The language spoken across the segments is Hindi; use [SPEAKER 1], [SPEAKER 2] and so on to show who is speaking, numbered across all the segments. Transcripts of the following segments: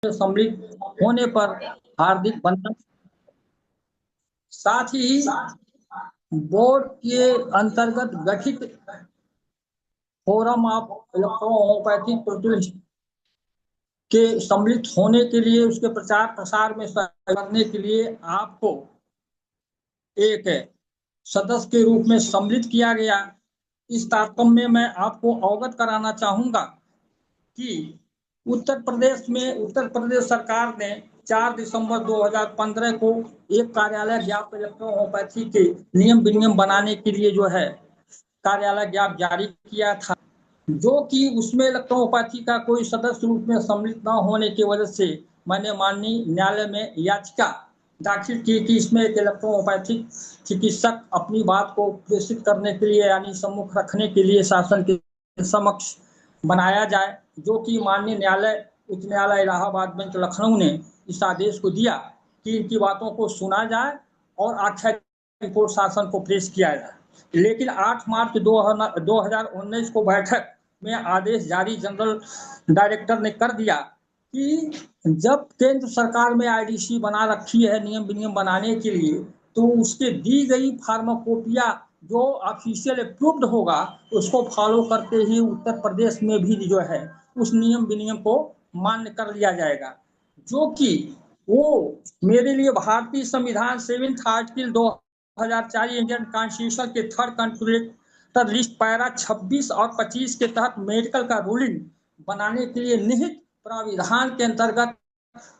[SPEAKER 1] सम्मिलित होने पर हार्दिक बंधन। साथ ही बोर्ड के अंतर्गत गठित फोरम ऑफ इलेक्ट्रोहोम्योपैथिक प्रोटेस्ट के सम्मिलित होने के लिए, उसके प्रचार प्रसार में सहयोग करने के लिए आपको एक सदस्य के रूप में सम्मिलित किया गया। इस तारतम्य में मैं आपको अवगत कराना चाहूंगा कि उत्तर प्रदेश सरकार ने 4 दिसंबर 2015 को एक कार्यालय ज्ञापन इलेक्ट्रोहोम्योपैथी के नियम विनियम बनाने के लिए जो है कार्यालय ज्ञापन जारी किया था, जो कि उसमें इलेक्ट्रोहोम्योपैथी का कोई सदस्य रूप में सम्मिलित न होने की वजह से मैंने माननीय न्यायालय में याचिका दाखिल की कि इसमें एक इलेक्ट्रोहोम्योपैथिक चिकित्सक अपनी बात को प्रेषित करने के लिए यानी सम्मुख रखने के लिए शासन के समक्ष बनाया जाए, जो कि माननीय न्यायालय उच्च न्यायालय इलाहाबाद बेंच लखनऊ ने इस आदेश को दिया कि इनकी बातों को सुना जाए और आख्या रिपोर्ट शासन को पेश किया जाए। लेकिन 8 मार्च 2019 को बैठक में आदेश जारी जनरल डायरेक्टर ने कर दिया कि जब केंद्र सरकार में आईडीसी बना रखी है नियम विनियम बनाने के लिए, तो उसके दी गई फार्माकोपिया जो ऑफिशियल अप्रूव्ड होगा उसको फॉलो करते ही उत्तर प्रदेश में भी जो है उस नियम विनियम को मान्य कर लिया जाएगा, जो कि वो मेरे लिए भारतीय संविधान 7th आर्टिकल 2004 इंडियन कॉन्स्टिट्यूशन के 3rd कंट्रोलेटर लिस्ट पैरा 26 और 25 के तहत मेडिकल का रूलिंग बनाने के लिए निहित प्राविधान के अंतर्गत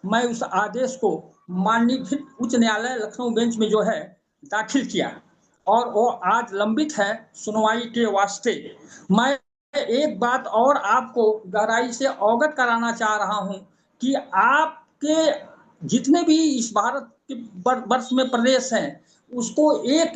[SPEAKER 1] मैं उस आदेश को माननीय उच्च न्यायालय लखनऊ बेंच में जो है दाखिल किया और वो आज लंबित है सुनवाई के वास्ते। मैं एक बात और आपको गहराई से अवगत कराना चाह रहा हूं कि आपके जितने भी इस भारत के वर्ष में प्रदेश हैं उसको एक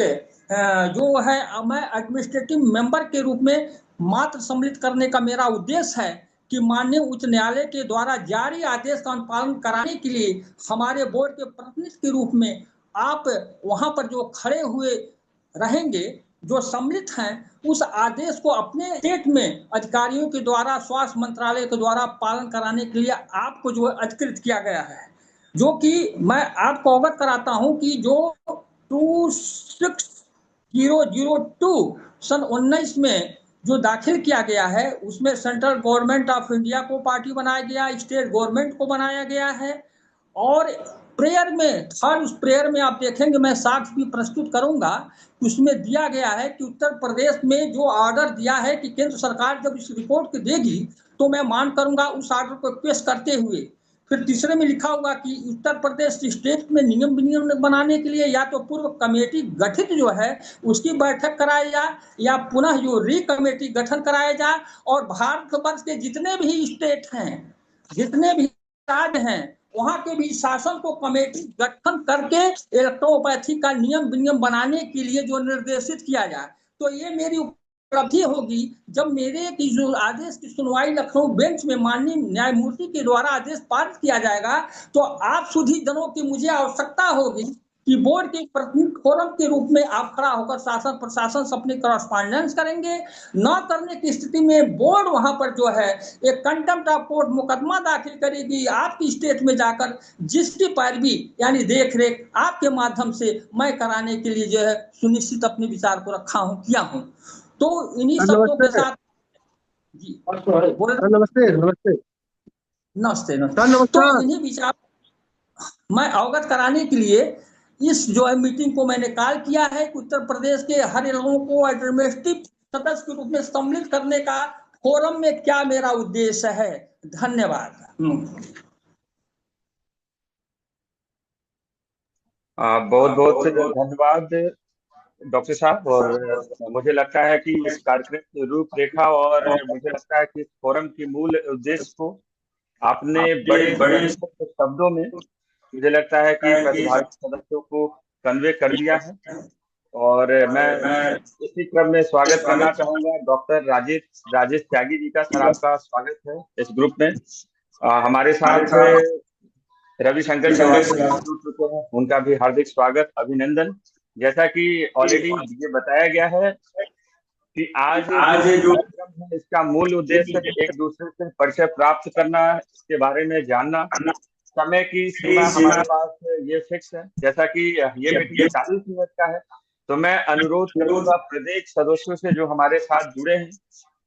[SPEAKER 1] जो है मैं एडमिनिस्ट्रेटिव मेंबर के रूप में मात्र सम्मिलित करने का मेरा उद्देश्य है कि माननीय उच्च न्यायालय के द्वारा जारी आदेश का अनुपालन कराने के लिए हमारे बोर्ड के प्रतिनिधि के रूप में आप वहां पर जो खड़े हुए रहेंगे, जो सम्मिलित हैं, उस आदेश को अपने स्टेट में अधिकारियों के द्वारा स्वास्थ्य मंत्रालय के द्वारा पालन कराने के लिए आपको जो है अधिकृत किया गया है, जो कि मैं आपको अवगत कराता हूं कि जो 26002 सन 19 में जो दाखिल किया गया है उसमें सेंट्रल गवर्नमेंट ऑफ इंडिया को पार्टी बनाया गया, स्टेट गवर्नमेंट को बनाया गया है और प्रेयर में उस प्रेयर में आप देखेंगे, मैं साक्ष्य भी प्रस्तुत करूंगा, उसमें दिया गया है कि उत्तर प्रदेश में जो ऑर्डर दिया है कि केंद्र सरकार जब इस रिपोर्ट को देगी तो मैं मान करूंगा उस ऑर्डर को पेश करते हुए। फिर तीसरे में लिखा होगा कि उत्तर प्रदेश स्टेट में नियम विनियम बनाने के लिए या तो पूर्व कमेटी गठित जो है उसकी बैठक कराई जाए या पुनः जो री कमेटी गठन कराया जाए और भारतवर्ष के जितने भी स्टेट हैं, जितने भी राज्य हैं, वहां के भी शासन को कमेटी गठन करके इलेक्ट्रोपैथी का नियम विनियम बनाने के लिए जो निर्देशित किया जाए। तो ये मेरी उपलब्धि होगी जब मेरे की जो आदेश की सुनवाई लखनऊ बेंच में माननीय न्यायमूर्ति के द्वारा आदेश पारित किया जाएगा, तो आप सुधी जनों की मुझे आवश्यकता होगी कि बोर्ड के प्रतिनिधि फोरम के रूप में आप खड़ा होकर शासन प्रशासन से अपनी करस्पॉन्डेंस करेंगे। न करने की स्थिति में बोर्ड वहां पर जो है एक कंटेम्प्ट ऑफ कोर्ट मुकदमा दाखिल करेगी आपकी स्टेट में जाकर, जिसकी पैरवी यानी देख रेख आपके माध्यम से मैं कराने के लिए जो है सुनिश्चित अपने विचार को रखा हूं, किया हूं। तो इन्हीं शब्दों के साथ जी
[SPEAKER 2] नमस्ते नमस्ते
[SPEAKER 1] नमस्ते नमस्ते। तो इन्हीं विचार मैं अवगत कराने के लिए इस जो है मीटिंग को मैंने कॉल किया है कि उत्तर प्रदेश के हर लोगों को एडमिनिस्ट्रेटिव सदस्य के रूप में सम्मिलित करने का फोरम में क्या मेरा उद्देश्य है। धन्यवाद।
[SPEAKER 3] बहुत बहुत धन्यवाद डॉक्टर साहब। और मुझे लगता है कि इस कार्यक्रम की रूपरेखा और मुझे लगता है कि इस फोरम की मूल उद्देश्य को आपने बड़े शब्दों में मुझे लगता है कि प्रतिभागी सदस्यों को कन्वे कर दिया है। और मैं इसी क्रम में स्वागत करना चाहूंगा डॉक्टर राजेश त्यागी जी का। सर आपका स्वागत है इस ग्रुप में। हमारे साथ रविशंकर श्रीवास्तव जुड़ चुके हैं, उनका भी हार्दिक स्वागत अभिनंदन। जैसा कि ऑलरेडी ये बताया गया है कि आज जो कार्यक्रम है इसका मूल उद्देश्य है एक दूसरे से परिचय प्राप्त करना, इसके बारे में जानना। समय की सीमा हमारे पास ये फिक्स है, जैसा कि ये मीटिंग 40 मिनट का है। तो मैं अनुरोध करूंगा प्रत्येक सदस्यों से जो हमारे साथ जुड़े हैं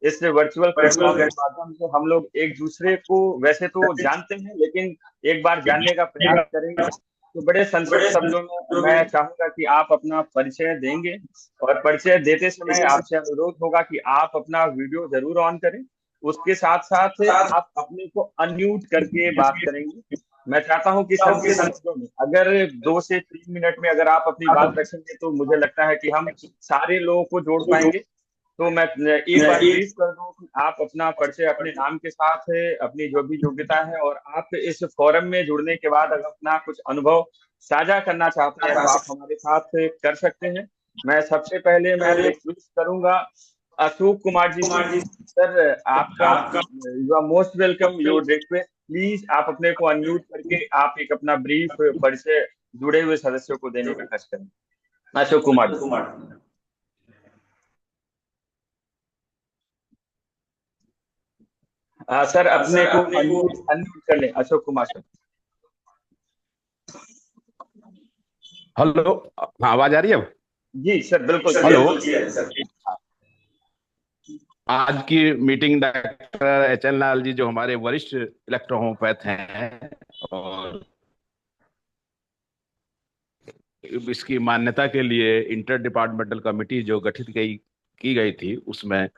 [SPEAKER 3] इस वर्चुअल प्लेटफॉर्म के माध्यम से, हम लोग एक दूसरे को वैसे तो जानते हैं, लेकिन एक बार जानने का प्रयास करेंगे। तो बड़े संक्षिप्त शब्दों में मैं चाहूंगा कि आप अपना परिचय देंगे, और परिचय देते समय आपसे अनुरोध होगा कि आप अपना वीडियो जरूर ऑन करें। उसके साथ साथ आप अपने को अनम्यूट करके बात करेंगे। मैं चाहता हूं कि संक्षिप्त शब्दों में अगर 2 से 3 मिनट में अगर आप अपनी बात रखेंगे तो मुझे लगता है कि हम सारे लोगों को जोड़ पाएंगे। तो मैं एक बार ब्रीफ कर दूं कि आप अपना परिचय अपने नाम के साथ है, अपनी जो भी योग्यता है, और आप इस फोरम में जुड़ने के बाद अगर अपना कुछ अनुभव साझा करना चाहते हैं तो आप हमारे साथ कर सकते हैं। मैं सबसे पहले मैं रिक्वेस्ट करूंगा अशोक कुमार जी से। सर आपका you are most welcome, your request please आप अपने को अनम्यूट करके आप एक अपना ब्रीफ परिचय जुड़े हुए सदस्यों को देने का कष्ट करें। अशोक कुमार जी। सर अपने को अनम्यूट कर लें, अशोक कुमार सर।
[SPEAKER 2] हेलो। हाँ, आवाज आ रही है अब?
[SPEAKER 3] जी सर, बिल्कुल।
[SPEAKER 2] हेलो। आज की meeting doctor H.N.. Lal ji जो हमारे वरिष्ठ इलेक्ट्रो-होम्योपैथ हैं, और इसकी मान्यता के लिए इंटर डिपार्टमेंटल कमेटी जो गठित की गई थी उसमें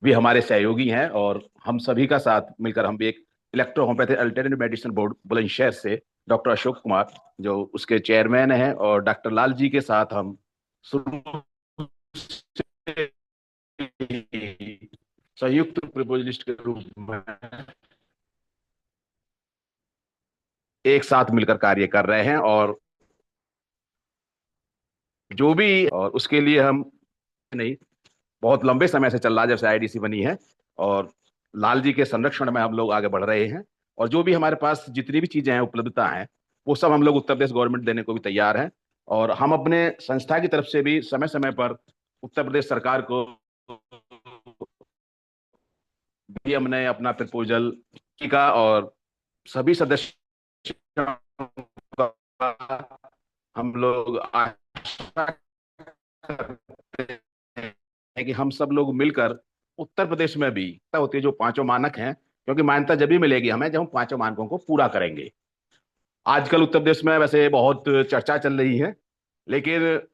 [SPEAKER 2] भी हमारे सहयोगी हैं, और हम सभी का साथ मिलकर हम भी एक electro homeopathy alternative medicine board Bulandshahr से डॉक्टर अशोक कुमार जो उसके चेयरमैन हैं, और डॉक्टर लाल जी के साथ हम शुरू से संयुक्त प्रिपोजिलिस्ट के रूप में एक साथ मिलकर कार्य कर रहे हैं। और जो भी, और उसके लिए हम नहीं, बहुत लंबे समय से चल रहा है जब से आईडीसी बनी है, और लाल जी के संरक्षण में हम लोग आगे बढ़ रहे हैं। और जो भी हमारे पास जितनी भी चीजें हैं, उपलब्धता हैं, वो सब हम लोग उत्तर प्रदेश गवर्नमेंट देने को भी तैयार हैं। और हम अपने संस्था की तरफ से भी समय समय पर उत्तर प्रदेश सरकार को भी हमने अपना प्रपोजल का, और सभी सदस्य हम लोग आशा करते हैं कि हम सब लोग मिलकर उत्तर प्रदेश में भी होती है जो पांचों मानक हैं, क्योंकि मान्यता जब भी मिलेगी हमें जब हम पांचों मानकों को पूरा करेंगे। आजकल उत्तर प्रदेश में वैसे बहुत चर्चा चल रही है, लेकिन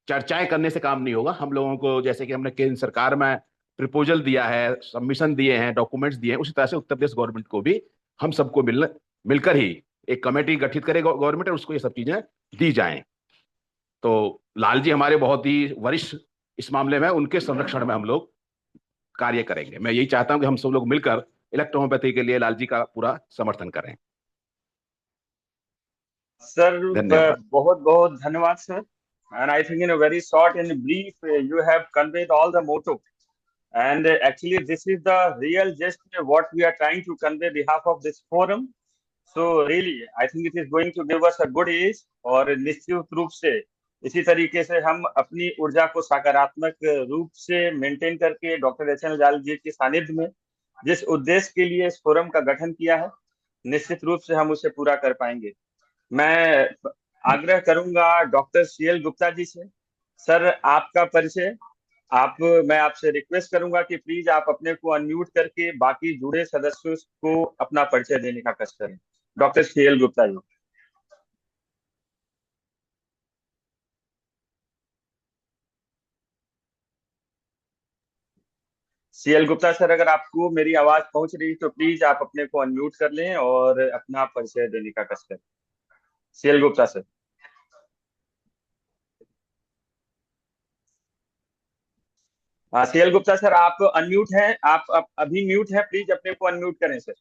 [SPEAKER 2] चर्चाएं करने से काम नहीं होगा। हम लोगों को, जैसे कि हमने केंद्र सरकार में प्रपोजल दिया है, सबमिशन दिए हैं, डॉक्यूमेंट्स दिए हैं, उसी तरह से उत्तर प्रदेश गवर्नमेंट को भी हम सबको मिलकर ही एक कमेटी गठित करे गवर्नमेंट, और उसको ये सब चीजें दी जाएं। तो लाल जी हमारे बहुत ही वरिष्ठ इस मामले में, उनके संरक्षण में हम लोग कार्य करेंगे। मैं यही चाहता हूं कि हम सब लोग मिलकर इलेक्ट्रोहोम्योपैथी के लिए लाल जी का पूरा समर्थन करें।
[SPEAKER 3] सर
[SPEAKER 2] धन्यवाद।
[SPEAKER 3] बहुत बहुत धन्यवाद sir. And I think in a very short and brief, you have conveyed all the motto. And actually, this is the real gist what we are trying to convey behalf of this forum. So really, I think it is going to give us a good age। और निश्चित रूप से इसी तरीके से हम अपनी ऊर्जा को सकारात्मक रूप से मेंटेन करके डॉक्टर एच.एन. लाल जी के सानिध्य में जिस उद्देश्य के लिए इस फोरम का गठन किया है, निश्चित रूप से हम उसे पूरा कर पाएंगे। मैं आग्रह करूंगा डॉक्टर सी.एल. गुप्ता जी से। सर आपका परिचय, आप मैं आपसे रिक्वेस्ट करूंगा कि प्लीज आप अपने को अनम्यूट करके बाकी जुड़े सदस्यों को अपना परिचय देने का कष्ट करें। Doctor C L. Gupta ji. C L. Gupta sir, अगर आपको मेरी आवाज पहुंच रही तो प्लीज आप अपने को अनम्यूट कर लें और अपना परिचय देने का कष्ट करें। सी.एल. गुप्ता सर। हाँ सी.एल. गुप्ता सर, आप अनम्यूट हैं, आप अभी म्यूट हैं, प्लीज अपने को अनम्यूट करें सर।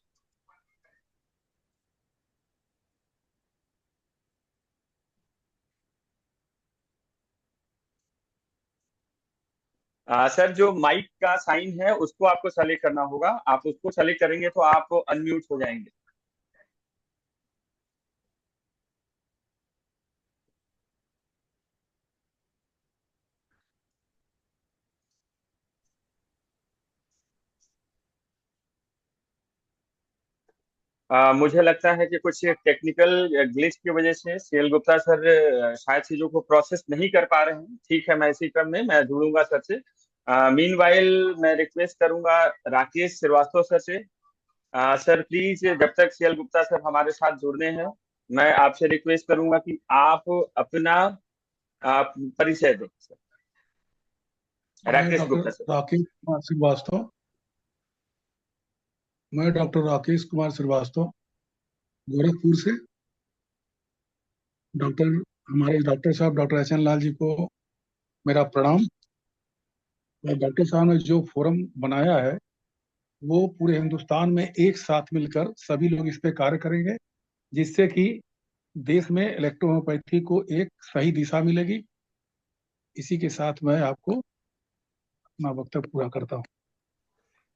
[SPEAKER 3] सर जो माइक का साइन है उसको आपको सेलेक्ट करना होगा, आप उसको सेलेक्ट करेंगे तो आप अनम्यूट हो जाएंगे। मुझे लगता है कि कुछ टेक्निकल ग्लिच की वजह से सीएल गुप्ता सर शायद चीजों को प्रोसेस नहीं कर पा रहे हैं। ठीक है, मैं इसी क्रम में मैं जुड़ूंगा सर से। मीनवाइल मैं रिक्वेस्ट करूंगा राकेश श्रीवास्तव सर से। सर प्लीज, जब तक सीएल गुप्ता सर हमारे साथ जुड़ने हैं, मैं आपसे रिक्वेस्ट करूंगा कि आप अपना परिचय दें सर।
[SPEAKER 4] मैं
[SPEAKER 3] राकेश
[SPEAKER 4] डॉक्टर
[SPEAKER 3] गुप्ता सर।
[SPEAKER 4] राकेश कुमार श्रीवास्तव मैं डॉक्टर राकेश कुमार श्रीवास्तव गोरखपुर से। डॉक्टर हमारे डॉक्टर साहब डॉक्टर एस.एन. लाल जी को मेरा प्रणाम। और डॉक्टर साहब ने जो फोरम बनाया है वो पूरे हिंदुस्तान में एक साथ मिलकर सभी लोग इस पे कार्य करेंगे, जिससे कि देश में इलेक्ट्रोहोम्योपैथी को एक सही दिशा मिलेगी। इसी के साथ मैं आपको अपना वक्तव्य पूरा करता हूँ।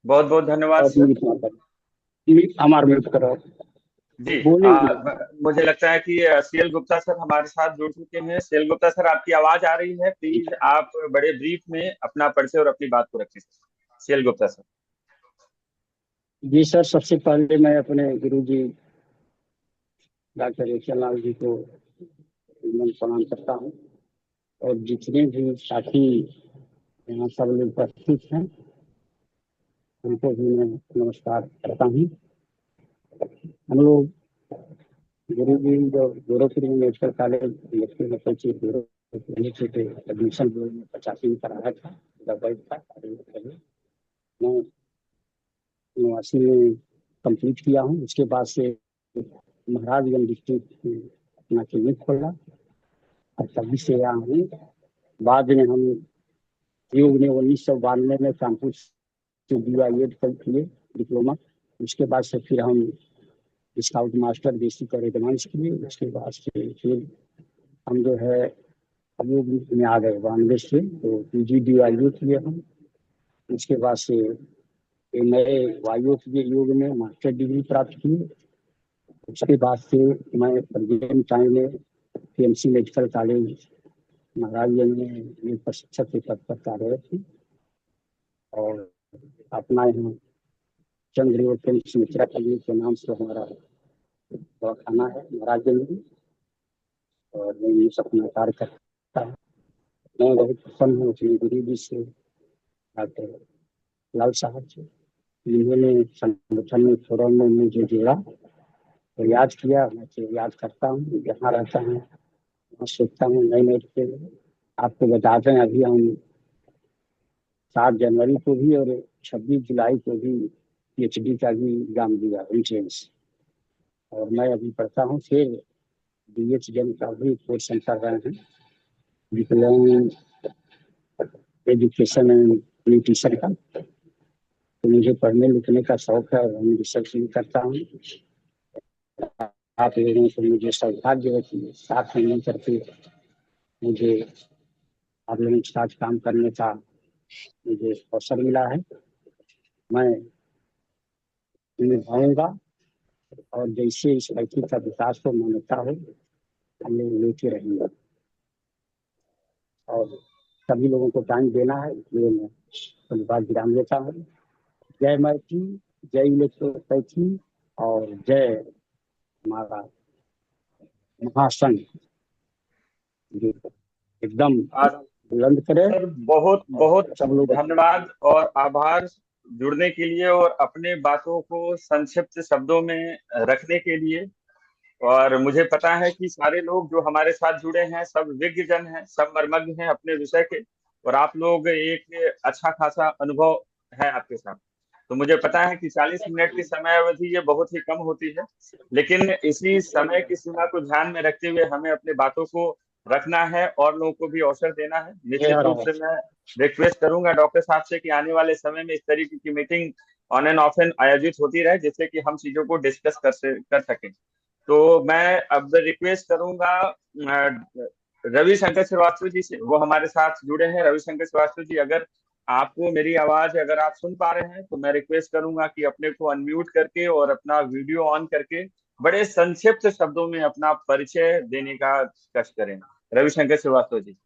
[SPEAKER 3] बहुत बहुत धन्यवाद सर।
[SPEAKER 5] हमारे म्यूट करो
[SPEAKER 3] जी,
[SPEAKER 5] बोलिए।
[SPEAKER 3] मुझे लगता है कि सीएल गुप्ता सर हमारे साथ जुड़ चुके हैं। सीएल गुप्ता सर, आपकी आवाज आ रही है, प्लीज आप बड़े ब्रीफ में अपना परिचय और अपनी बात को रखें। C L Gupta sir.
[SPEAKER 5] जी सर, सबसे पहले मैं अपने गुरुजी डॉक्टर एस.एन. लाल जी को नमन प्रणाम करता हूँ, और जितने भी साथी यहाँ सब लोग उपस्थित हैं उनको भी मैं नमस्कार करता हूँ। हम लोग गुरुजी जो गोरखपुर मेडिकल कॉलेज एडमिशन में 85 में कराया था, डबल था। मैं 89 में कंप्लीट किया हूँ। उसके बाद से महाराजगंज डिस्ट्रिक्ट में अपना क्लिनिक खोला और तभी से यहाँ हूँ। बाद में हम योग ने 1992 में कानपुर से BA किए डिप्लोमा। उसके बाद से फिर हम स्काउट मास्टर बेसिक और एडवांस किए। उसके बाद से फिर हम जो है योग में आ गए 92 से, तो PGDIO किए हम। उसके बाद से नए वायु के योग में मास्टर डिग्री प्राप्त की। उसके बाद से मैं प्रेजेंट टाइम में PMC मेडिकल कॉलेज महाराजगंज में प्रशिक्षक के पद पर कार्यरत थी, और अपना यहाँ चंद्र PMC मिश्रा कॉलेज के नाम से हमारा दवाखाना है महाराजगंज में, और मैं ये अपना कार्य करता हूँ। मैं बहुत प्रसन्न हूँ अपने गुरु जी से, डॉक्टर लाल साहब से। इन्होंने संगठन में फोरम में मुझे जोड़ा और याद किया। मैं तो याद करता हूँ, जहाँ रहता हूँ वहाँ सोचता हूँ नए नए के। आपको बताते हैं, अभी हम 7 जनवरी को भी और 26 जुलाई को भी PhD का भी एग्जाम दिया, एंट्रेंस। और मैं अभी पढ़ता हूँ, फिर BHDM का भी कोर्स कर रहे हैं, डिप्लोमा एजुकेशन एंड न्यूट्रिशन का। तो मुझे पढ़ने लिखने का शौक है और मैं रिसर्च भी करता हूँ। आप लोगों को मुझे सौभाग्य साथ में मिल करके मुझे आप लोगों के साथ काम करने का मुझे अवसर मिला है। मैं निभाऊंगा, और जैसे इस व्यक्ति का विकास को मान्यता हो हम लोग लेते रहेंगे, और सभी लोगों को टाइम देना है, इसलिए मैं धन्यवाद विराम देता हूँ। जय मैथिली, जय इलेक्ट्रोपैथी, और जय हमारा महासंघ जो एकदम बुलंद करे।
[SPEAKER 3] सर बहुत बहुत
[SPEAKER 5] सब लोग
[SPEAKER 3] धन्यवाद और आभार जुड़ने के लिए और अपने बातों को संक्षिप्त शब्दों में रखने के लिए। और मुझे पता है कि सारे लोग जो हमारे साथ जुड़े हैं सब विज्ञ जन हैं, सब मर्मज्ञ हैं अपने विषय के, और आप लोग एक अच्छा खासा अनुभव है आपके साथ। तो मुझे पता है कि 40 मिनट की समय अवधि ये बहुत ही कम होती है, लेकिन इसी समय की सीमा को ध्यान में रखते हुए हमें अपने बातों को रखना है और लोगों को भी अवसर देना है। निश्चित रूप से मैं रिक्वेस्ट करूंगा डॉक्टर साहब से कि आने वाले समय में इस तरीके की meeting on end of and आयोजित होती रहे, जिससे कि हम चीजों को डिस्कस कर सकें। तो मैं अब रिक्वेस्ट करूंगा रविशंकर श्रीवास्तव जी से, वो हमारे साथ जुड़े हैं। रविशंकर श्रीवास्तव जी, अगर आपको मेरी आवाज अगर आप सुन पा रहे हैं तो मैं रिक्वेस्ट करूंगा कि अपने को अनम्यूट करके और अपना वीडियो ऑन करके बड़े संक्षिप्त शब्दों में अपना परिचय देने का कष्ट करें। Ravishankar Srivastava ji.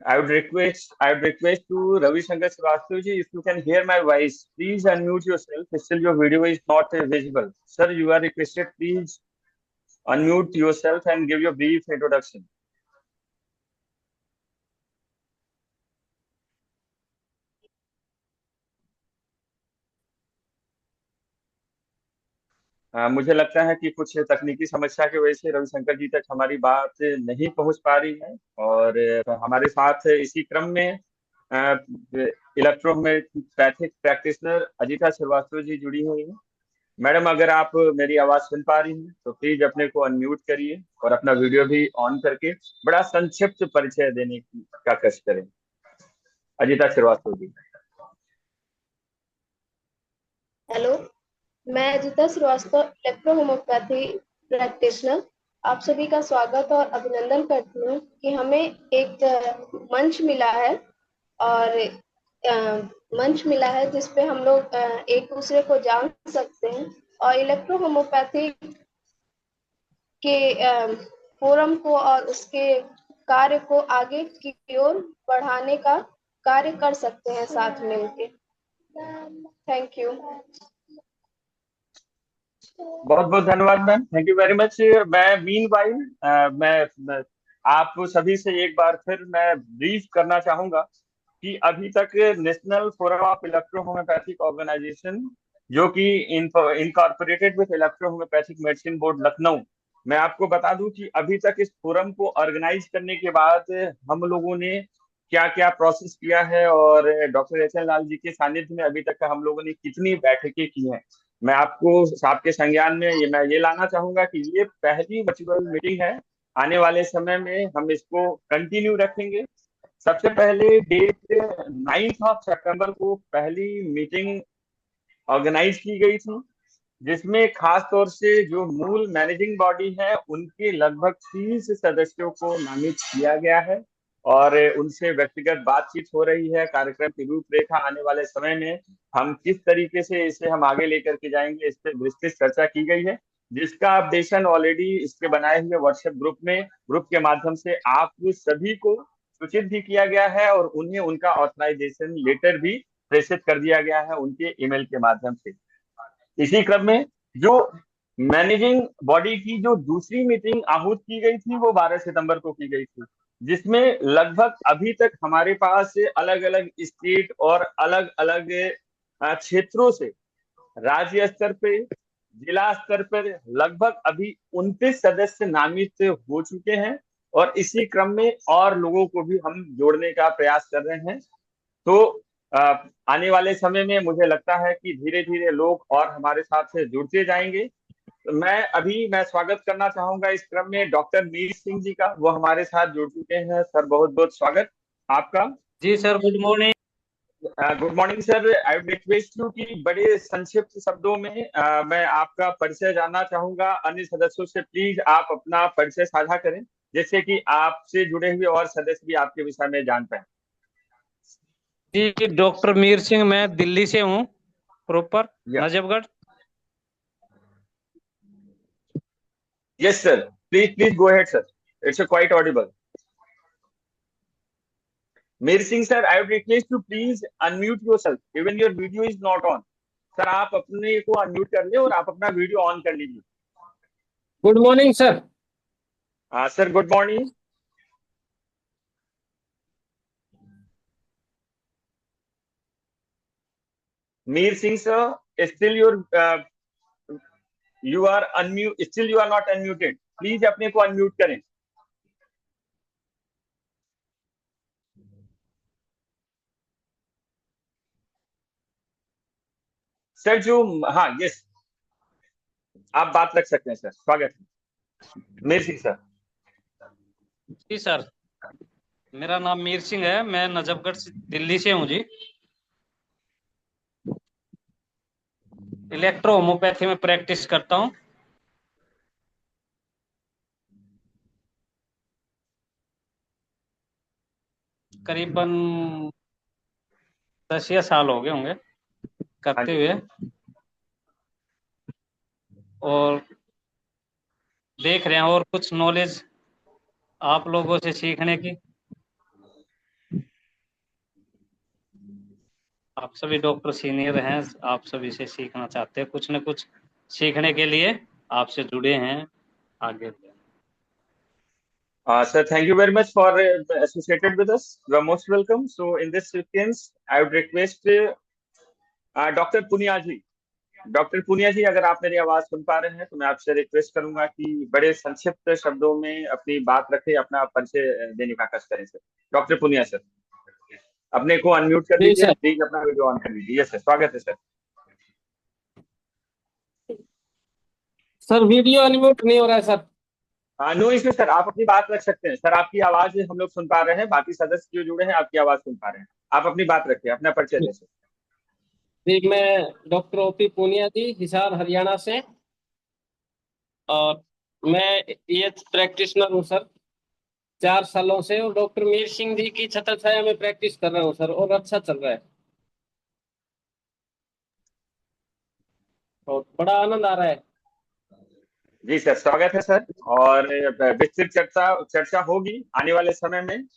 [SPEAKER 3] I would request to Ravi Shankar Srivastava ji, if you can hear my voice, please unmute yourself. Still your video is not visible. Sir, you are requested, please unmute yourself and give your brief introduction. मुझे लगता है कि कुछ तकनीकी समस्या की वजह से रविशंकर जी तक हमारी बात नहीं पहुंच पा रही है, और हमारे साथ इसी क्रम में इलेक्ट्रोहोम्योपैथिक प्रैक्टिशनर अजिता श्रीवास्तव जी जुड़ी हुई हैं। मैडम, अगर आप मेरी आवाज सुन पा रही हैं तो प्लीज अपने को अनम्यूट करिए और अपना वीडियो भी ऑन करके बड़ा संक्षिप्त परिचय देने का कष्ट करें। अजिता श्रीवास्तव जी।
[SPEAKER 6] हेलो, मैं अजिता श्रीवास्तव, इलेक्ट्रोहोम्योपैथी प्रैक्टिशनर, आप सभी का स्वागत और अभिनंदन करती हूँ कि हमें एक मंच मिला है, और मंच मिला है जिसपे हम लोग एक दूसरे को जान सकते हैं और इलेक्ट्रोहोम्योपैथी के फोरम को और उसके कार्य को आगे की ओर बढ़ाने का कार्य कर सकते हैं साथ मिलके। Thank you.
[SPEAKER 3] बहुत बहुत धन्यवाद ma'am, thank you very much. मैं मीनवाइल मैं आप सभी से एक बार फिर मैं ब्रीफ करना चाहूंगा कि अभी तक national forum of electrohomoeopathic organisation, जो कि incorporated with electrohomoeopathic medicine board Lucknow, मैं आपको बता दूं कि अभी तक इस फोरम को ऑर्गेनाइज करने के बाद हम लोगों ने क्या क्या प्रोसेस किया है और doctor H N Lal ji के सानिध्य में अभी तक हम लोगों ने कितनी बैठकें की हैं, मैं आपको आपके संज्ञान में मैं ये लाना चाहूंगा कि ये पहली वर्चुअल मीटिंग है। आने वाले समय में हम इसको कंटिन्यू रखेंगे। सबसे पहले डेट 9 सितंबर को पहली मीटिंग ऑर्गेनाइज की गई थी, जिसमें खास तौर से जो मूल मैनेजिंग बॉडी है उनके लगभग 30 सदस्यों को नामित किया गया है और उनसे व्यक्तिगत बातचीत हो रही है। कार्यक्रम की रूपरेखा आने वाले समय में हम किस तरीके से इसे हम आगे लेकर के जाएंगे, इस पर विस्तृत चर्चा की गई है, जिसका अपडेशन ऑलरेडी इसके बनाए हुए व्हाट्सएप ग्रुप के माध्यम से आप सभी को सूचित भी किया गया है और उन्हें उनका ऑथराइजेशन लेटर भी प्रेषित कर दिया गया है उनके ईमेल के माध्यम से। इसी क्रम में जो मैनेजिंग बॉडी की जो दूसरी मीटिंग आहूत की गई थी वो 12 सितंबर को की गई थी, जिसमें लगभग अभी तक हमारे पास अलग अलग स्टेट और अलग अलग क्षेत्रों से राज्य स्तर पे, जिला स्तर पर लगभग अभी 29 सदस्य नामित हो चुके हैं और इसी क्रम में और लोगों को भी हम जोड़ने का प्रयास कर रहे हैं। तो आने वाले समय में मुझे लगता है कि धीरे धीरे लोग और हमारे साथ से जुड़ते जाएंगे। तो मैं स्वागत करना चाहूंगा इस क्रम में डॉक्टर मीर सिंह जी का, वो हमारे साथ जुड़ चुके हैं। सर, बहुत बहुत स्वागत आपका।
[SPEAKER 7] जी sir, good morning.
[SPEAKER 3] Good morning sir. I would request you कि बड़े संक्षिप्त शब्दों में मैं आपका परिचय जानना चाहूंगा। अन्य सदस्यों से प्लीज आप अपना परिचय साझा करें, जिससे कि आपसे जुड़े हुए और सदस्य भी आपके विषय में जान पाए।
[SPEAKER 7] जी, डॉक्टर मीर सिंह, मैं दिल्ली से हूँ, proper Najafgarh.
[SPEAKER 3] Yes sir, please go ahead sir, it's quite Audible. Mir Singh sir, I would request you please unmute yourself, even your video is not on. Sir, आप अपने को अनम्यूट कर ले और आप अपना वीडियो ऑन कर लीजिए।
[SPEAKER 7] Good morning sir.
[SPEAKER 3] Sir, good morning. Mir Singh sir, still you are unmute, still you are not unmuted, please अपने को अनम्यूट करें। सर हाँ, यस, आप बात रख सकते हैं सर, स्वागत है। मीर सिंह सर।
[SPEAKER 7] जी सर, मेरा नाम मीर सिंह है, मैं नजफगढ़ दिल्ली से हूँ जी। इलेक्ट्रो होम्योपैथी में प्रैक्टिस करता हूँ। करीबन 10 या साल हो गए होंगे करते हुए, और देख रहे हैं और कुछ नॉलेज आप लोगों से सीखने की। आप सभी डॉक्टर सीनियर हैं, आप सभी से सीखना चाहते हैं, कुछ न कुछ सीखने के लिए आपसे जुड़े हैं आगे।
[SPEAKER 3] Sir, thank you very much for associated with us. You are most welcome. So, in this sequence, I would request doctor Punia ji. Doctor Punia ji, अगर आप मेरी आवाज सुन पा रहे हैं तो मैं आपसे रिक्वेस्ट करूंगा कि बड़े संक्षिप्त शब्दों में अपनी बात रखें, अपना परिचय देने का कष्ट करें सर। डॉक्टर पुनिया सर, अपने को अनम्यूट कर
[SPEAKER 5] जी
[SPEAKER 3] लीजिए,
[SPEAKER 5] सर।
[SPEAKER 3] प्लीज अपना वीडियो ऑन कर लीजिए। यस सर, स्वागत है सर।
[SPEAKER 5] सर वीडियो अनम्यूट नहीं हो रहा है सर।
[SPEAKER 3] नो इश्यू सर, आप अपनी बात रख सकते हैं सर। आपकी आवाज हम लोग सुन पा रहे हैं, बाकी सदस्य जो जुड़े हैं आपकी आवाज सुन पा रहे हैं। आप अपनी बात रखिए, अपना परिचय दें सर।
[SPEAKER 5] जी, मैं डॉक्टर ओपी पूनिया जी, हिसार हरियाणा से, और मैं ये प्रैक्टिशनर हूँ सर 4 सालों से, और डॉक्टर मीर सिंह जी की छत्र छाया में प्रैक्टिस कर रहा हूँ सर, और अच्छा चल रहा है और बड़ा आनंद आ रहा है।
[SPEAKER 3] जी सर, स्वागत है सर। और विस्तृत चर्चा चर्चा होगी आने वाले समय में।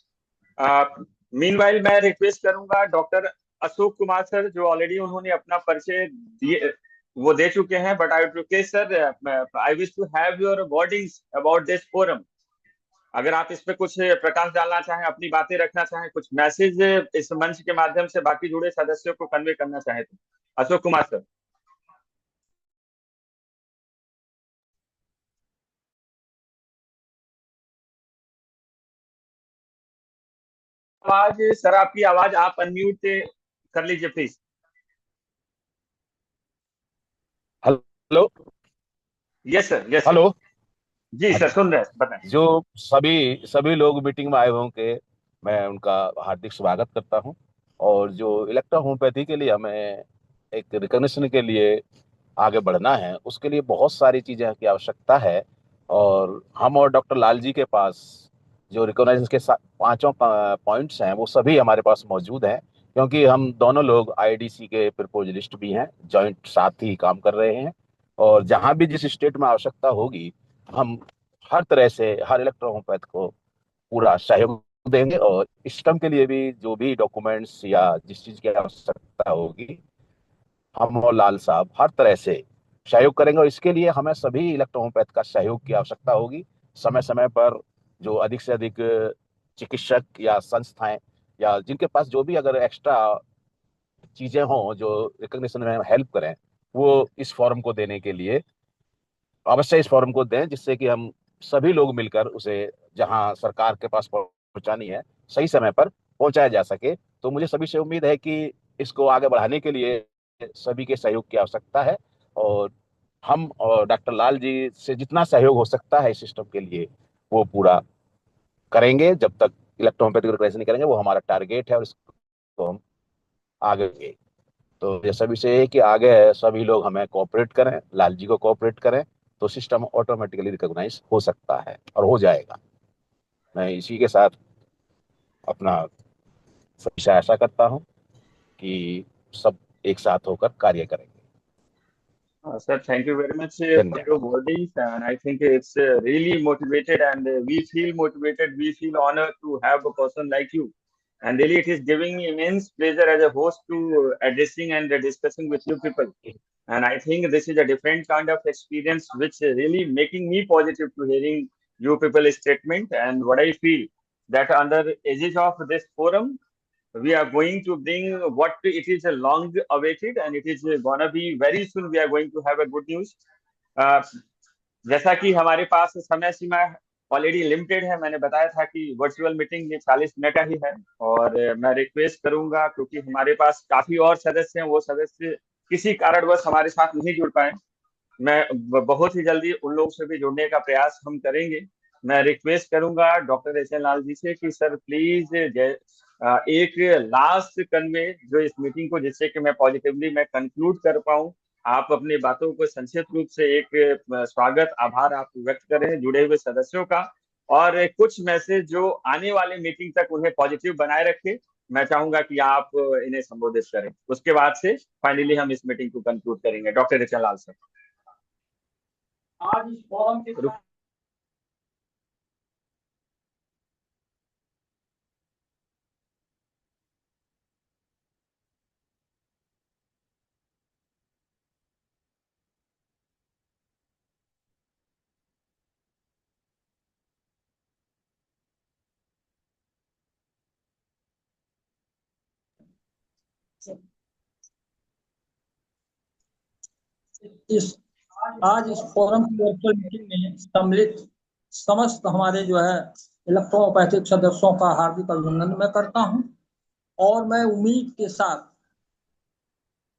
[SPEAKER 3] मीनवाइल मैं रिक्वेस्ट करूंगा डॉक्टर अशोक कुमार सर, जो ऑलरेडी उन्होंने अपना परिचय दिए वो दे चुके हैं, but I request sir, I wish to have your wordings about this forum. अगर आप इस पे कुछ प्रकाश डालना चाहें, अपनी बातें रखना चाहें, कुछ मैसेज इस मंच के माध्यम से बाकी जुड़े सदस्यों को कन्वे करना चाहें तो अशोक कुमार सर। आवाज सर, आपकी आवाज आप अनम्यूट कर लीजिए please.
[SPEAKER 2] Hello.
[SPEAKER 3] Yes sir, yes sir.
[SPEAKER 2] Hello.
[SPEAKER 3] जी
[SPEAKER 2] हाँ
[SPEAKER 3] सर,
[SPEAKER 2] जी।
[SPEAKER 3] सुन रहे हैं, बताएं।
[SPEAKER 2] जो सभी सभी लोग मीटिंग में आए हुए होंगे, मैं उनका हार्दिक स्वागत करता हूं। और जो इलेक्ट्रो होम्योपैथी के लिए हमें एक रिकॉग्निशन के लिए आगे बढ़ना है, उसके लिए बहुत सारी चीज़ें की आवश्यकता है। और हम और डॉक्टर लाल जी के पास जो रिकॉग्नाइजेशन के पांचों पॉइंट्स हैं वो सभी हमारे पास मौजूद हैं, क्योंकि हम दोनों लोग आईडीसी के प्रपोजलिस्ट भी हैं, जॉइंट साथ ही काम कर रहे हैं। और जहां भी जिस स्टेट में आवश्यकता होगी, हम हर तरह से हर इलेक्ट्रोहोम्योपैथ को पूरा सहयोग देंगे। और सिस्टम के लिए भी जो भी डॉक्यूमेंट्स या जिस चीज़ की आवश्यकता होगी, हम और लाल साहब हर तरह से सहयोग करेंगे। और इसके लिए हमें सभी इलेक्ट्रोहोम्योपैथ का सहयोग की आवश्यकता होगी। समय समय पर जो अधिक से अधिक चिकित्सक या संस्थाएं या जिनके पास जो भी अगर एक्स्ट्रा चीजें हों जो रिकॉग्निशन में हेल्प करें, वो इस फॉर्म को देने के लिए अवश्य इस फॉर्म को दें, जिससे कि हम सभी लोग मिलकर उसे जहां सरकार के पास पहुंचानी है सही समय पर पहुंचाया जा सके। तो मुझे सभी से उम्मीद है कि इसको आगे बढ़ाने के लिए सभी के सहयोग की आवश्यकता है। और हम और डॉक्टर लाल जी से जितना सहयोग हो सकता है इस सिस्टम के लिए वो पूरा करेंगे। जब तक इलेक्ट्रोहोम्योपैथिक रिकग्निशन नहीं करेंगे, वो हमारा टारगेट है और इसको हम आगे बढ़ेंगे। तो ये सभी से है कि आगे सभी लोग हमें कोऑपरेट करें, लाल जी को कोऑपरेट करें, तो सिस्टम ऑटोमेटिकली रिकॉग्नाइज हो सकता है और हो जाएगा। मैं इसी के साथ अपना सभी से आशा करता हूं कि सब एक साथ होकर कार्य करेंगे।
[SPEAKER 3] Sir, thank you very much for your
[SPEAKER 2] धन्यवाद।
[SPEAKER 3] wordings, and I think it's really motivated, and we feel motivated. We feel honored to have a person like you, and really, it is giving me immense pleasure as a host to addressing and discussing with you people. And I think this is a different kind of experience, which really making me positive to hearing you people statement. And what I feel that under aegis of this forum, we are going to bring what it is a long awaited, and it is gonna be very soon we are going to have a good news. uh, जैसा कि हमारे पास समय सीमा ऑलरेडी लिमिटेड है, मैंने बताया था कि वर्चुअल मीटिंग ये 40 मिनट का ही है। और मैं रिक्वेस्ट करूंगा, क्योंकि हमारे पास काफी और सदस्य हैं, वो सदस्य किसी कारणवश हमारे साथ नहीं जुड़ पाए, मैं बहुत ही जल्दी उन लोगों से भी जुड़ने का प्रयास हम करेंगे। मैं रिक्वेस्ट करूंगा डॉक्टर एचएन लाल जी से कि सर प्लीज एक लास्ट कन्वे जो इस मीटिंग को, जिससे कि मैं पॉजिटिवली मैं कंक्लूड कर पाऊं, आप अपनी बातों को संक्षिप्त रूप से एक स्वागत आभार आप व्यक्त करें जुड़े हुए सदस्यों का, और कुछ मैसेज जो आने वाले मीटिंग तक उन्हें पॉजिटिव बनाए रखे, मैं चाहूंगा कि आप इन्हें संबोधित करें। उसके बाद से फाइनली हम इस मीटिंग को कंक्लूड करेंगे। डॉक्टर एचएन लाल सर।
[SPEAKER 1] आज इस फोरम के इस आज इस फोरम की वर्चुअल मीटिंग में सम्मिलित समस्त हमारे जो है इलेक्ट्रोपैथिक सदस्यों का हार्दिक अभिनंदन मैं करता हूं, और मैं उम्मीद के साथ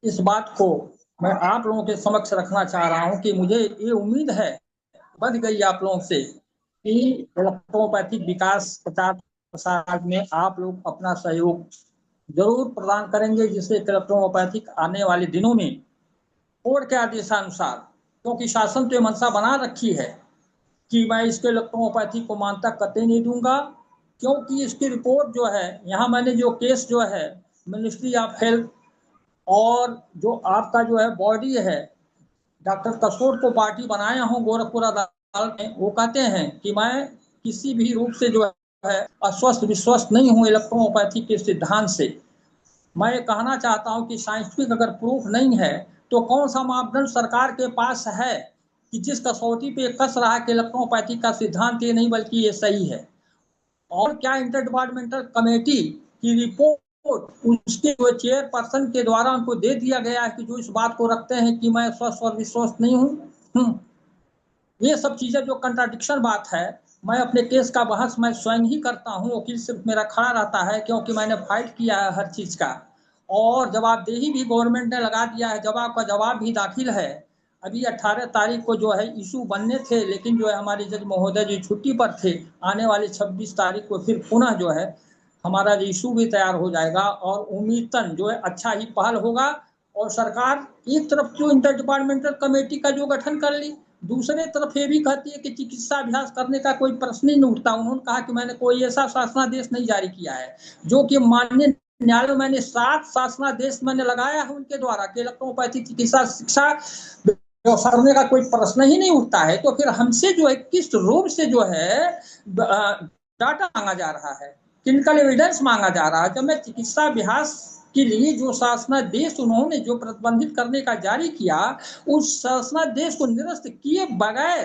[SPEAKER 1] इस बात को मैं आप लोगों के समक्ष रखना चाह रहा हूं कि मुझे ये उम्मीद है बन गई आप लोगों से कि इलेक्ट्रोपैथिक विकास प्रचार प्रसार में आप लोग अपना सहयोग जरूर प्रदान करेंगे, जिससे इलेक्ट्रोपैथिक आने वाले दिनों में बोर्ड के आदेशानुसार, क्योंकि शासन तो मंशा बना रखी है कि मैं इसके इलेक्ट्रोपैथी को मान्यता कतई नहीं दूंगा, क्योंकि इसकी रिपोर्ट जो है, यहाँ मैंने जो केस जो है मिनिस्ट्री ऑफ हेल्थ और जो आपका जो है बॉडी है डॉक्टर कसोट को पार्टी बनाया हूँ गोरखपुर अदालत में, वो कहते हैं कि मैं किसी भी रूप से जो है अस्वस्थ विश्वस्त नहीं हूँ इलेक्ट्रोपैथी के सिद्धांत से। मैं ये कहना चाहता हूँ कि साइंटिफिक अगर प्रूफ नहीं है तो कौन सा मापदंड सरकार के पास है कि जिस कसौटी पे कस रहा है कि इलेक्ट्रोपैथी का सिद्धांत ये नहीं बल्कि ये सही है। और क्या इंटर डिपार्टमेंटल कमेटी की रिपोर्ट उसके जो चेयरपर्सन के द्वारा उनको दे दिया गया है कि जो इस बात को रखते हैं कि मैं स्वस्थ और विश्वस्त नहीं हूँ। ये सब चीजें जो कंट्राडिक्शन बात है, मैं अपने केस का बहस मैं स्वयं ही करता हूँ, वकील सिर्फ मेरा खड़ा रहता है, क्योंकि मैंने फाइट किया है हर चीज का, और जवाबदेही भी गवर्नमेंट ने लगा दिया है, जवाब का जवाब भी दाखिल है। अभी 18 तारीख को जो है इशू बनने थे, लेकिन जो है हमारे जज महोदय जी छुट्टी पर थे। आने वाले 26 तारीख को फिर पुनः जो है हमारा इशू भी तैयार हो जाएगा, और उम्मीदन जो है अच्छा ही पहल होगा। और सरकार एक तरफ जो इंटर डिपार्टमेंटल कमेटी का जो गठन कर ली, दूसरे तरफ ये भी कहती है कि चिकित्सा अभ्यास करने का कोई प्रश्न ही नहीं उठता। उन्होंने कहा कि मैंने कोई ऐसा शासनादेश नहीं जारी किया है, जो कि माननीय न्यायालय मैंने 7 शासनादेश मैंने लगाया है उनके द्वारा कि इलेक्ट्रोपैथी चिकित्सा शिक्षा करने का कोई प्रश्न ही नहीं उठता है। तो फिर हमसे जो है किस रूप से जो है डाटा मांगा जा रहा है, क्लिनिकल एविडेंस मांगा जा रहा है, जब मैं चिकित्सा अभ्यास के लिए जो शासनादेश उन्होंने जो प्रतिबंधित करने का जारी किया, उस शासनादेश को निरस्त किए बगैर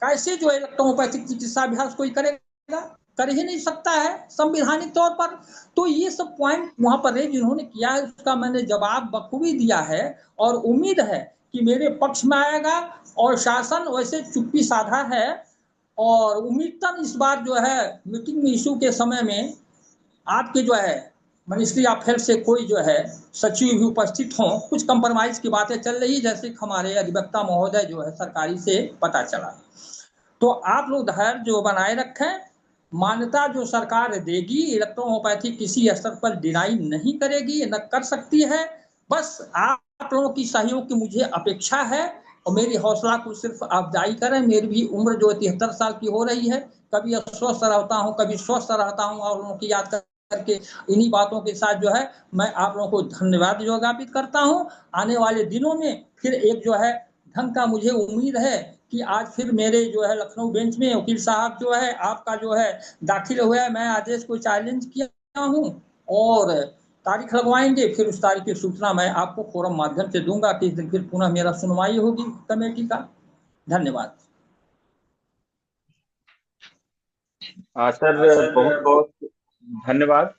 [SPEAKER 1] कैसे जो इलेक्ट्रोपैथिक चिकित्सा अभ्यास कोई करेगा? कर ही नहीं सकता है संवैधानिक तौर पर। तो ये सब पॉइंट वहां पर रेज इन्होंने किया है, उसका मैंने जवाब बखूबी दिया है, और उम्मीद है कि मेरे पक्ष में आएगा। और शासन वैसे चुप्पी साधा है, और उम्मीदन इस बार जो है मीटिंग में इशू के समय में आपके जो है मिनिस्ट्री ऑफ हेल्थ से कोई जो है सचिव भी उपस्थित हों। कुछ कंप्रोमाइज की बातें चल रही, जैसे हमारे अधिवक्ता महोदय जो है सरकारी से पता चला। तो आप लोग धैर्य जो बनाए रखें, मान्यता जो सरकार देगी इलेक्ट्रोपैथी किसी स्तर पर डिनाई नहीं करेगी, न कर सकती है। बस आप लोगों की सहयोग की मुझे अपेक्षा है, और मेरी हौसला को सिर्फ अफजाई करें। मेरी भी उम्र जो 73 साल की हो रही है, कभी अस्वस्थ रहता हूँ, कभी स्वस्थ रहता हूँ, और लोगों की याद करके इन्हीं बातों के साथ जो है मैं आप लोगों को धन्यवाद ज्ञापित करता हूँ। आने वाले दिनों में फिर एक जो है ढंग का मुझे उम्मीद है कि आज फिर मेरे जो है लखनऊ बेंच में वकील साहब जो है आपका जो है दाखिल हुआ है, मैं आदेश को चैलेंज किया हूँ, और तारीख लगवाएंगे। फिर उस तारीख की सूचना मैं आपको फोरम माध्यम से दूंगा कि इस दिन फिर पुनः मेरा सुनवाई होगी कमेटी का। धन्यवाद।
[SPEAKER 3] सर बहुत बहुत धन्यवाद।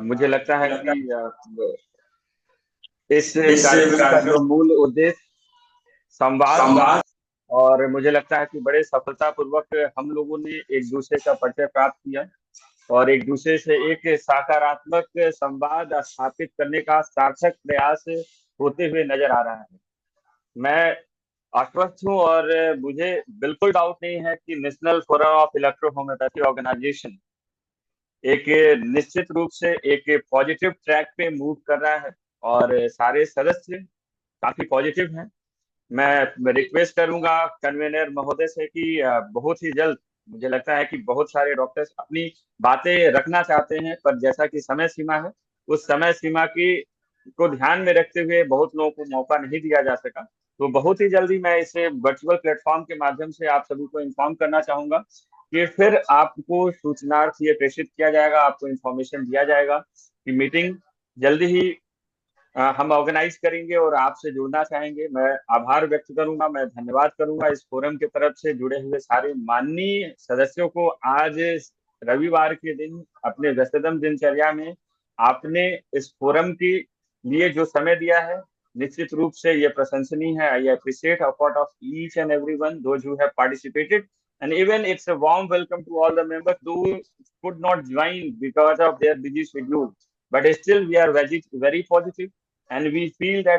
[SPEAKER 3] मुझे लगता है कि इस कार्यक्रम का जो मूल उद्देश्य संवाद, और मुझे लगता है कि बड़े सफलतापूर्वक हम लोगों ने एक दूसरे का परिचय प्राप्त किया, और एक दूसरे से एक सकारात्मक संवाद स्थापित करने का सार्थक प्रयास होते हुए नजर आ रहा है। मैं आश्वस्त हूँ, और मुझे बिल्कुल डाउट नहीं है कि national forum of electro homoeopathy organisation एक निश्चित रूप से एक पॉजिटिव ट्रैक पे मूव कर रहा है, और सारे सदस्य काफी पॉजिटिव हैं। मैं रिक्वेस्ट करूंगा कन्वीनर महोदय से कि बहुत ही जल्द, मुझे लगता है कि बहुत सारे डॉक्टर्स अपनी बातें रखना चाहते हैं, पर जैसा कि समय सीमा है, उस समय सीमा की को ध्यान में रखते हुए बहुत लोगों को मौका नहीं दिया जा सका। तो बहुत ही जल्दी मैं इसे वर्चुअल प्लेटफॉर्म के माध्यम से आप सभी को इन्फॉर्म करना चाहूंगा कि फिर आपको सूचनार्थ ये प्रेषित किया जाएगा, आपको इन्फॉर्मेशन दिया जाएगा कि मीटिंग जल्दी ही हम ऑर्गेनाइज करेंगे और आपसे जुड़ना चाहेंगे। मैं आभार व्यक्त करूंगा, मैं धन्यवाद करूंगा इस फोरम की तरफ से जुड़े हुए सारे माननीय सदस्यों को। आज रविवार के दिन अपने व्यस्ततम दिनचर्या में आपने इस फोरम के लिए जो समय दिया है निश्चित रूप से ये प्रशंसनीय है. I appreciate effort of each and everyone, those who have participated, and even it's a warm welcome to all the members who could not join because of their busy schedule. But still, we are very positive, and we feel that